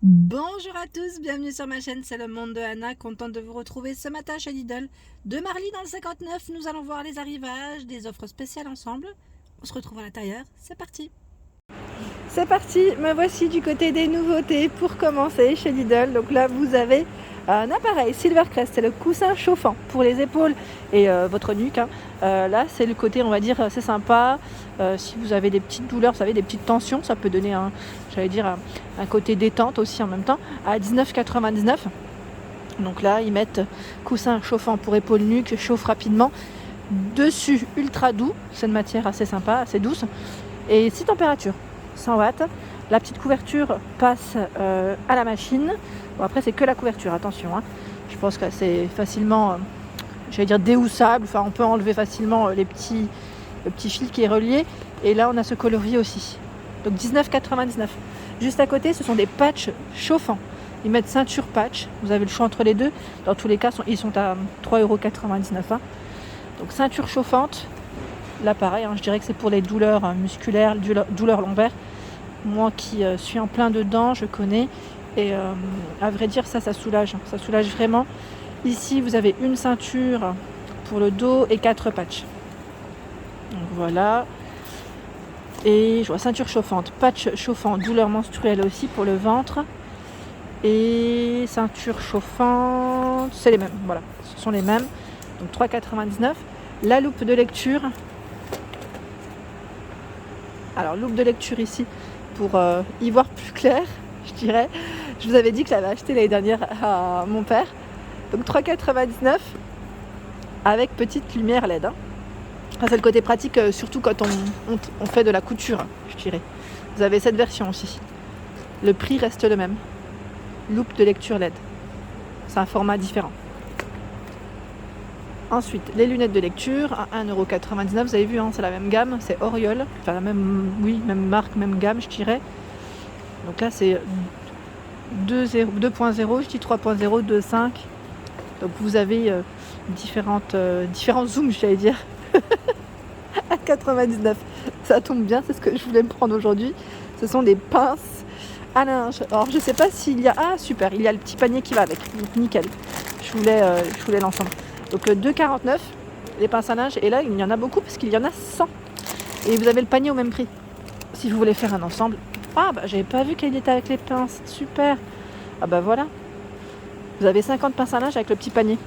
Bonjour à tous, bienvenue sur ma chaîne, c'est le monde de Anna, contente de vous retrouver ce matin chez Lidl. De Marly dans le 59, nous allons voir les arrivages, des offres spéciales ensemble. On se retrouve à l'intérieur, c'est parti. C'est parti, me voici du côté des nouveautés pour commencer chez Lidl. Donc là vous avez un appareil Silvercrest, c'est le coussin chauffant pour les épaules et votre nuque. Là c'est le côté, on va dire, c'est sympa. Si vous avez des petites douleurs, vous savez, des petites tensions, ça peut donner un côté détente aussi en même temps, à 19,99 €. Donc là ils mettent coussin chauffant pour épaules, nuque, chauffe rapidement. Dessus ultra doux, c'est une matière assez sympa, assez douce. Et 6 températures. 100 watts. La petite couverture passe à la machine. Bon, après, c'est que la couverture, attention. Je pense que c'est facilement, déhoussable. Enfin, on peut enlever facilement le petit fil qui est relié. Et là, on a ce coloris aussi. Donc 19,99 €. Juste à côté, ce sont des patchs chauffants. Ils mettent ceinture patch. Vous avez le choix entre les deux. Dans tous les cas, ils sont à 3,99 €. Donc ceinture chauffante. Là pareil, je dirais que c'est pour les douleurs musculaires, douleurs lombaires. Moi qui suis en plein dedans, je connais. Et à vrai dire, ça soulage. Ça soulage vraiment. Ici, vous avez une ceinture pour le dos et 4 patchs. Donc voilà. Et je vois ceinture chauffante, patch chauffant, douleur menstruelle aussi pour le ventre. Et ceinture chauffante, c'est les mêmes. Voilà, ce sont les mêmes. Donc 3,99 €. La loupe de lecture. Alors, loupe de lecture ici pour y voir plus clair, je dirais. Je vous avais dit que je l'avais acheté l'année dernière à mon père. Donc 3,99 € avec petite lumière LED. Ça, c'est le côté pratique, surtout quand on fait de la couture, je dirais. Vous avez cette version aussi. Le prix reste le même. Loupe de lecture LED. C'est un format différent. Ensuite, les lunettes de lecture à 1,99 €. Vous avez vu, c'est la même gamme, c'est Oriol. Enfin, la même marque, même gamme, je dirais. Donc là, c'est 2.0, je dis 3.0, 2.5. Donc vous avez différents zooms, j'allais dire, à 99. Ça tombe bien, c'est ce que je voulais me prendre aujourd'hui. Ce sont des pinces à linge. Alors, je sais pas s'il y a... Ah, super, il y a le petit panier qui va avec. Donc, nickel. Je voulais l'ensemble. Donc 2,49 € les pinces à linge. Et là, il y en a beaucoup parce qu'il y en a 100. Et vous avez le panier au même prix. Si vous voulez faire un ensemble. Ah, bah j'avais pas vu qu'elle était avec les pinces. Super. Ah bah voilà. Vous avez 50 pinces à linge avec le petit panier.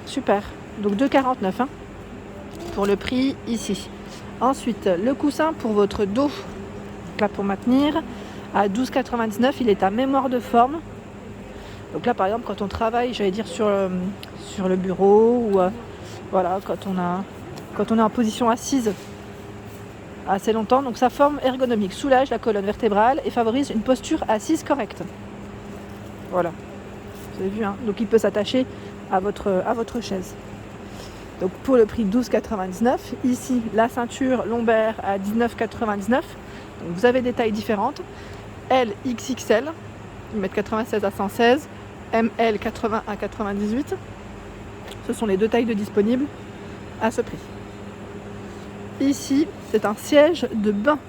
Super. Donc 2,49 € pour le prix ici. Ensuite, le coussin pour votre dos. Donc là, pour maintenir. À 12,99 €, il est à mémoire de forme. Donc là, par exemple, quand on travaille, sur le bureau ou voilà, quand on est en position assise assez longtemps. Donc sa forme ergonomique soulage la colonne vertébrale et favorise une posture assise correcte. Voilà, vous avez vu, donc il peut s'attacher à votre chaise. Donc pour le prix 12,99 €. Ici, la ceinture lombaire à 19,99 €. Donc vous avez des tailles différentes. L, XXL, 1,96 m à 116, ML 80 à 98. Ce sont les deux tailles de disponibles à ce prix. Ici, c'est un siège de bain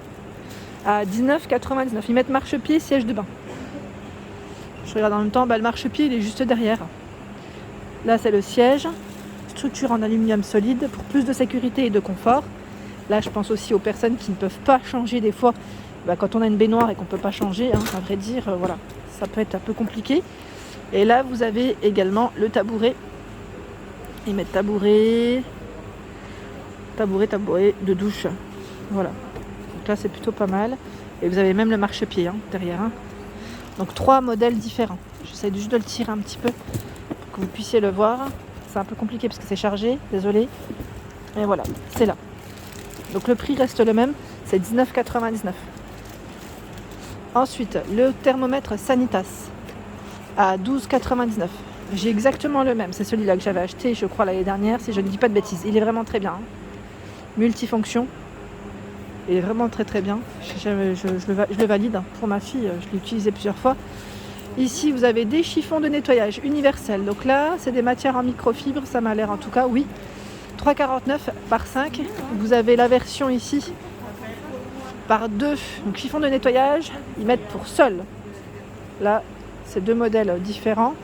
à 19,99 €. Ils mettent marchepied, siège de bain. Je regarde en même temps, le marchepied, il est juste derrière. Là, c'est le siège. Structure en aluminium solide pour plus de sécurité et de confort. Là, je pense aussi aux personnes qui ne peuvent pas changer des fois. Quand on a une baignoire et qu'on ne peut pas changer, à vrai dire, voilà, ça peut être un peu compliqué. Et là, vous avez également le tabouret. Ils mettent tabouret de douche. Voilà. Donc là, c'est plutôt pas mal. Et vous avez même le marchepied derrière. Donc 3 modèles différents. J'essaie juste de le tirer un petit peu pour que vous puissiez le voir. C'est un peu compliqué parce que c'est chargé, désolé. Et voilà, c'est là. Donc le prix reste le même, c'est 19,99 €. Ensuite, le thermomètre Sanitas à 12,99 €. J'ai exactement le même, c'est celui-là que j'avais acheté, je crois, l'année dernière, si je ne dis pas de bêtises. Il est vraiment très bien. Multifonction. Il est vraiment très très bien. Je le valide pour ma fille, je l'ai utilisé plusieurs fois. Ici, vous avez des chiffons de nettoyage universels. Donc là, c'est des matières en microfibre, ça m'a l'air en tout cas, oui. 3,49 € par 5. Vous avez la version ici par 2. Donc chiffon de nettoyage, ils mettent pour seul. Là, C'est 2 modèles différents.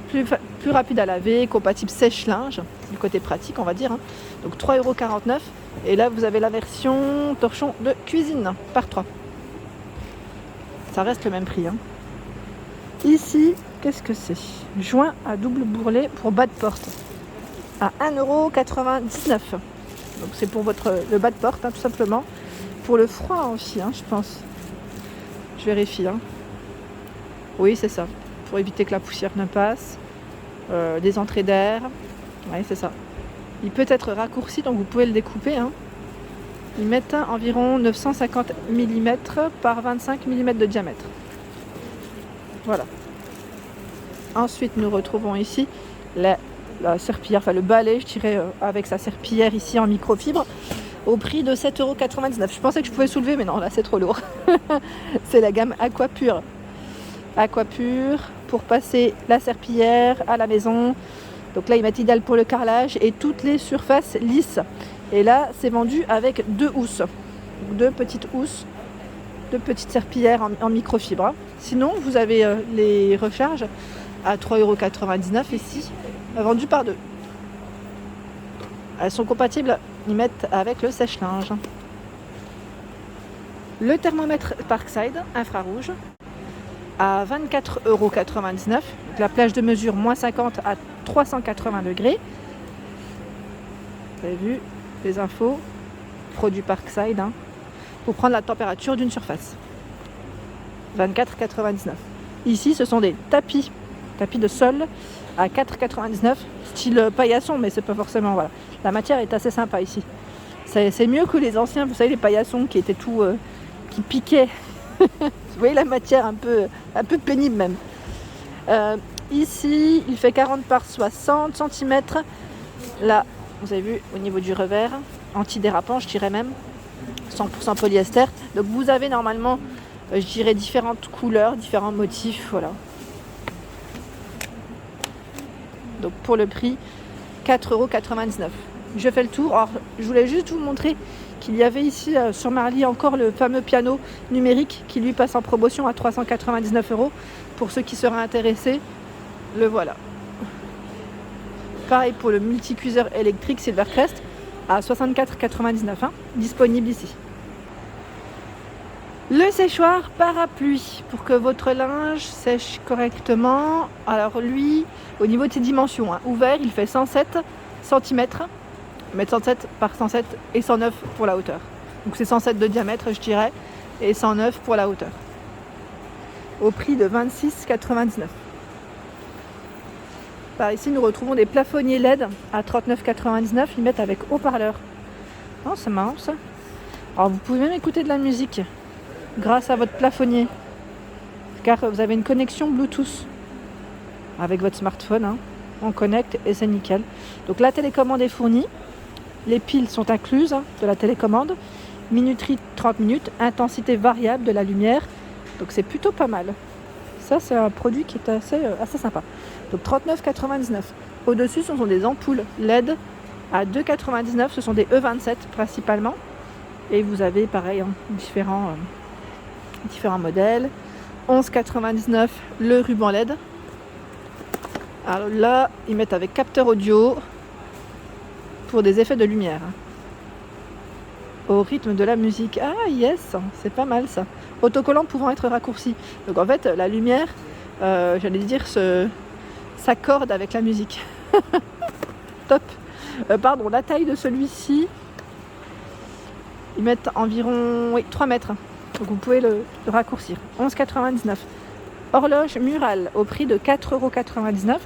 Plus rapide à laver, compatible sèche-linge. C'est le côté pratique, on va dire. Hein. Donc 3,49 €. Et là, vous avez la version torchon de cuisine par 3. Ça reste le même prix. Hein. Ici, qu'est-ce que c'est? Joint à double bourrelet pour bas de porte. À 1,99 €. Donc c'est pour le bas de porte, hein, tout simplement. Pour le froid aussi, hein, je pense. Je vérifie. Hein. Oui, c'est ça. Pour éviter que la poussière ne passe. Des entrées d'air. Oui, c'est ça. Il peut être raccourci, donc vous pouvez le découper. Hein. Ils mettent environ 950 mm par 25 mm de diamètre. Voilà. Ensuite, nous retrouvons ici la serpillière, enfin le balai, je dirais, avec sa serpillière ici en microfibre, au prix de 7,99 €. Je pensais que je pouvais soulever, mais non, là c'est trop lourd. C'est la gamme Aquapure. Aquapure pour passer la serpillière à la maison. Donc là, ils mettent idéal pour le carrelage et toutes les surfaces lisses. Et là, c'est vendu avec 2 housses. 2 petites housses, 2 petites serpillières en microfibre. Hein. Sinon, vous avez les recharges à 3,99 € ici, vendues par 2. Elles sont compatibles, ils mettent avec le sèche-linge. Le thermomètre Parkside infrarouge à 24,99 €. Donc la plage de mesure moins 50 à 380 degrés. Vous avez vu les infos, produit Parkside, hein, pour prendre la température d'une surface. 24,99 €. Ici, ce sont des tapis de sol à 4,99 €, style paillasson, mais c'est pas forcément, voilà. La matière est assez sympa ici. C'est mieux que les anciens, vous savez, les paillassons qui étaient tout, qui piquaient. Vous voyez la matière un peu pénible même. Ici, il fait 40 par 60 cm. Là, vous avez vu au niveau du revers, antidérapant, je dirais même, 100% polyester. Donc vous avez normalement, je dirais, différentes couleurs, différents motifs, voilà. Donc pour le prix, 4,99 €. Je fais le tour. Alors, je voulais juste vous montrer qu'il y avait ici sur Marly encore le fameux piano numérique qui lui passe en promotion à 399 €. Pour ceux qui seraient intéressés, le voilà. Pareil pour le multicuiseur électrique Silvercrest à 64,99 €, hein, disponible ici. Le séchoir parapluie pour que votre linge sèche correctement. Alors lui, au niveau de ses dimensions, hein, ouvert, il fait 107 cm. 107 par 107 et 109 pour la hauteur. Donc c'est 107 de diamètre, je dirais, et 109 pour la hauteur. Au prix de 26,99 €. Par ici, nous retrouvons des plafonniers LED à 39,99 €. Ils mettent avec haut-parleur. Oh, c'est marrant ça. Alors vous pouvez même écouter de la musique grâce à votre plafonnier, car vous avez une connexion Bluetooth avec votre smartphone. Hein. On connecte et c'est nickel. Donc la télécommande est fournie. Les piles sont incluses, hein, de la télécommande. Minuterie 30 minutes, intensité variable de la lumière. Donc c'est plutôt pas mal. Ça, c'est un produit qui est assez sympa. Donc 39,99 €. Au-dessus, ce sont des ampoules LED à 2,99 €. Ce sont des E27 principalement. Et vous avez pareil, hein, différents modèles. 11,99 € le ruban LED. Alors là, ils mettent avec capteur audio pour des effets de lumière. Au rythme de la musique. Ah yes, c'est pas mal ça. Autocollant pouvant être raccourci. Donc en fait, la lumière, j'allais dire, s'accorde avec la musique. Top. Pardon, la taille de celui-ci, ils mettent environ 3 mètres. Donc vous pouvez le raccourcir. 11,99 €. Horloge murale au prix de 4,99 €.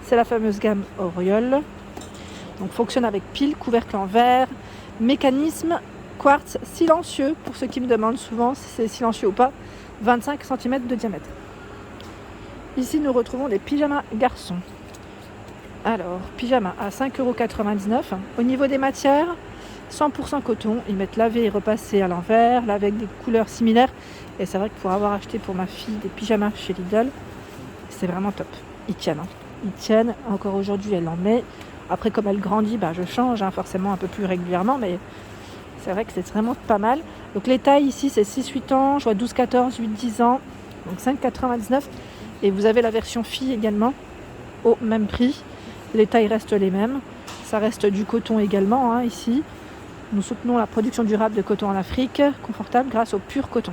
C'est la fameuse gamme Oriole. Donc fonctionne avec pile, couvercle en verre, mécanisme quartz silencieux, pour ceux qui me demandent souvent si c'est silencieux ou pas, 25 cm de diamètre. Ici nous retrouvons des pyjamas garçons. Alors, pyjama à 5,99 €. Au niveau des matières, 100% coton, ils mettent lavé et repassé à l'envers, là avec des couleurs similaires. Et c'est vrai que pour avoir acheté pour ma fille des pyjamas chez Lidl, c'est vraiment top. Ils tiennent, hein. Ils tiennent, encore aujourd'hui elle en met. Après comme elle grandit, je change, hein, forcément un peu plus régulièrement, mais c'est vrai que c'est vraiment pas mal. Donc les tailles ici c'est 6-8 ans, je vois 12-14, 8-10 ans, donc 5,99 €. Et vous avez la version fille également au même prix. Les tailles restent les mêmes. Ça reste du coton également hein, ici. Nous soutenons la production durable de coton en Afrique, confortable grâce au pur coton.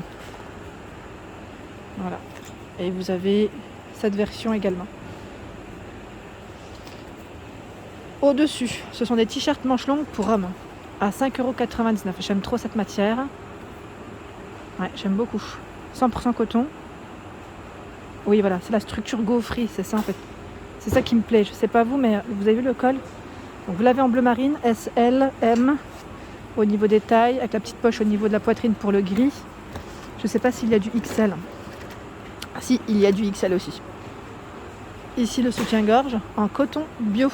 Voilà. Et vous avez cette version également. Au-dessus, ce sont des t-shirts manches longues pour hommes à 5,99 €. J'aime trop cette matière. Ouais, j'aime beaucoup. 100% coton. Oui, voilà, c'est la structure gaufrée, c'est ça en fait. C'est ça qui me plaît. Je sais pas vous, mais vous avez vu le col? Donc vous l'avez en bleu marine, S, L, M au niveau des tailles, avec la petite poche au niveau de la poitrine pour le gris. Je sais pas s'il y a du XL. Ah si, il y a du XL aussi. Ici le soutien-gorge en coton bio.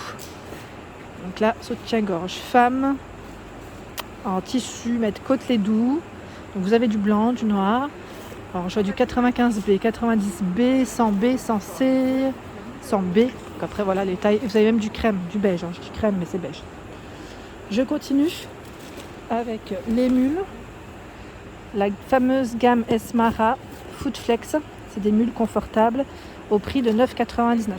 Donc là, soutien-gorge femme en tissu, mettre côtelé doux. Donc vous avez du blanc, du noir. Alors je vois du 95B, 90B, 100B, 100C, 100B. Donc après voilà les tailles. Vous avez même du crème, du beige. Hein. Je dis crème mais c'est beige. Je continue avec les mules. La fameuse gamme Esmara Footflex. C'est des mules confortables au prix de 9,99 €.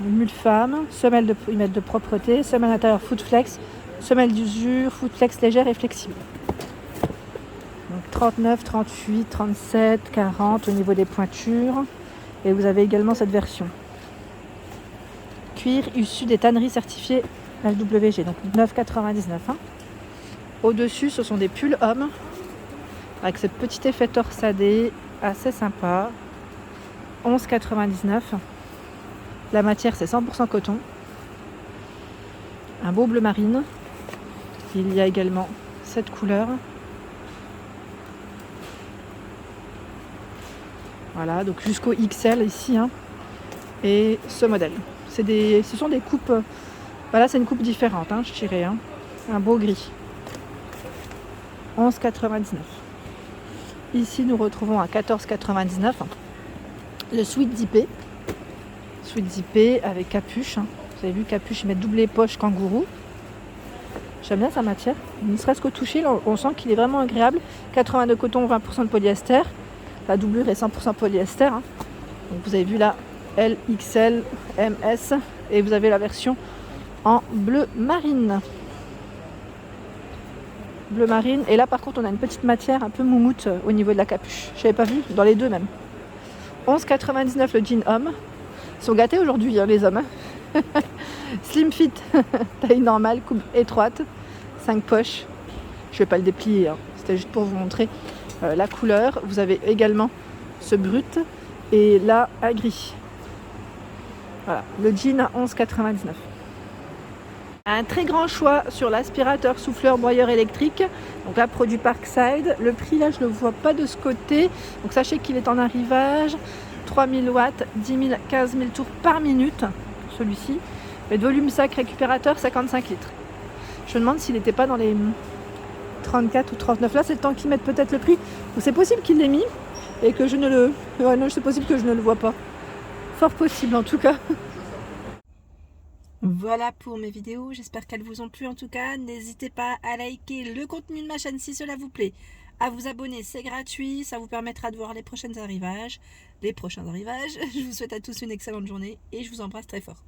Une mule femme, semelle de millimètres de propreté, semelle intérieure Footflex, semelle d'usure, Footflex légère et flexible. Donc 39, 38, 37, 40 au niveau des pointures. Et vous avez également cette version. Cuir issu des tanneries certifiées LWG, donc 9,99 €. Hein. Au-dessus, ce sont des pulls hommes avec ce petit effet torsadé assez sympa. 11,99 €. La matière, c'est 100% coton. Un beau bleu marine. Il y a également cette couleur. Voilà, donc jusqu'au XL ici. Hein, et ce modèle. Ce sont des coupes. Voilà, c'est une coupe différente, hein, je dirais. Hein, un beau gris. 11,99 €. Ici, nous retrouvons à 14,99 € le sweat zippé. Sweat zippé avec capuche. Hein. Vous avez vu, capuche, ils mettent doublé poche kangourou. J'aime bien sa matière. Ne serait-ce qu'au toucher, là, on sent qu'il est vraiment agréable. 82 coton, 20% de polyester. La doublure est 100% polyester. Hein. Donc vous avez vu là, L, XL, MS. Et vous avez la version en bleu marine. Bleu marine. Et là, par contre, on a une petite matière un peu moumoute au niveau de la capuche. Je n'avais pas vu, dans les deux même. 11,99 € le jean homme. Ils sont gâtés aujourd'hui, hein, les hommes. Hein. Slim fit, taille normale, coupe étroite, 5 poches. Je ne vais pas le déplier, hein. C'était juste pour vous montrer la couleur. Vous avez également ce brut et là, un gris. Voilà, le jean à 11,99 €. Un très grand choix sur l'aspirateur souffleur broyeur électrique. Donc là, produit Parkside. Le prix, là, je ne le vois pas de ce côté. Donc sachez qu'il est en arrivage. 3000 watts, 10 000, 15 000 tours par minute, celui-ci. Mais de volume sac récupérateur, 55 litres. Je me demande s'il n'était pas dans les 34 ou 39. Là, c'est le temps qu'ils mettent peut-être le prix. Donc c'est possible qu'il l'ait mis et que je ne le... Ouais, non, c'est possible que je ne le vois pas. Fort possible, en tout cas. Voilà pour mes vidéos. J'espère qu'elles vous ont plu, en tout cas. N'hésitez pas à liker le contenu de ma chaîne si cela vous plaît. À vous abonner, c'est gratuit, ça vous permettra de voir les prochains arrivages. Je vous souhaite à tous une excellente journée et je vous embrasse très fort.